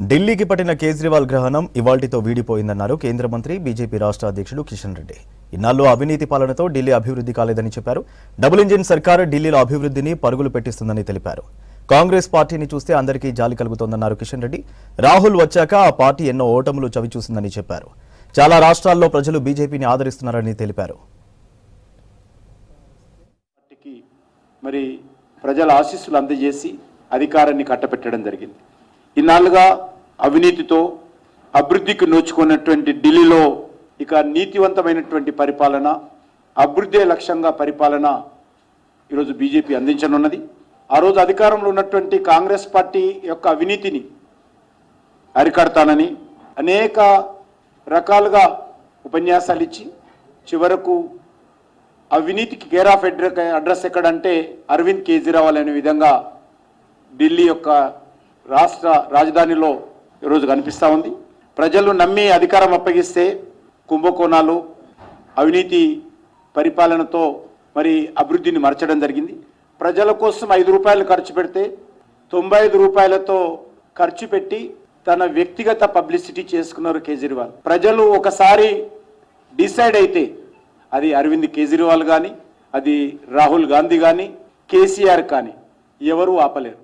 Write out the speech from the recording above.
ఢిల్లీకి పట్టిన కేజ్రీవాల్ గ్రహణం ఇవాల్టితో వీడిపోయిందన్నారు కేంద్ర మంత్రి బీజేపీ రాష్ట్ర అధ్యక్షుడు కిషన్ రెడ్డి. ఇన్నాళ్లు అవినీతి పాలనతో ఢిల్లీ అభివృద్ధి కాలేదని చెప్పారు. డబుల్ ఇంజిన్ సర్కారు ఢిల్లీలో అభివృద్ధిని పరుగులు పెట్టిస్తుందని తెలిపారు. కాంగ్రెస్ పార్టీని చూస్తే అందరికీ జాలి కలుగుతోందన్నారు కిషన్ రెడ్డి. రాహుల్ వచ్చాక ఆ పార్టీ ఎన్నో ఓటములు చవిచూసిందని చెప్పారు. చాలా రాష్ట్రాల్లో ప్రజలు బీజేపీని ఆదరిస్తున్నారని తెలిపారు. మరి ప్రజల ఆశీస్సులు అందజేసి అధికారాన్ని కట్టపెట్టడం జరిగింది. ఇన్నాళ్ళుగా అవినీతితో అభివృద్ధికి నోచుకున్నటువంటి ఢిల్లీలో ఇక నీతివంతమైనటువంటి పరిపాలన, అభివృద్ధి లక్ష్యంగా పరిపాలన ఈరోజు బీజేపీ అందించనున్నది. ఆ రోజు అధికారంలో ఉన్నటువంటి కాంగ్రెస్ పార్టీ యొక్క అవినీతిని అరికడతానని అనేక రకాలుగా ఉపన్యాసాలు ఇచ్చి చివరకు అవినీతికి కేర్ ఆఫ్ అడ్రస్ ఎక్కడంటే అరవింద్ కేజ్రీవాల్ అనే విధంగా ఢిల్లీ యొక్క రాష్ట్ర రాజధానిలో ఈరోజు కనిపిస్తూ ఉంది. ప్రజలు నమ్మి అధికారం అప్పగిస్తే కుంభకోణాలు, అవినీతి పరిపాలనతో మరి అభివృద్ధిని మరచడం జరిగింది. ప్రజల కోసం 5 రూపాయలు ఖర్చు పెడితే 95 రూపాయలతో ఖర్చు పెట్టి తన వ్యక్తిగత పబ్లిసిటీ చేసుకున్నారు కేజ్రీవాల్. ప్రజలు ఒకసారి డిసైడ్ అయితే అది అరవింద్ కేజ్రీవాల్ కానీ, అది రాహుల్ గాంధీ కానీ, కేసీఆర్ కానీ ఎవరూ ఆపలేరు.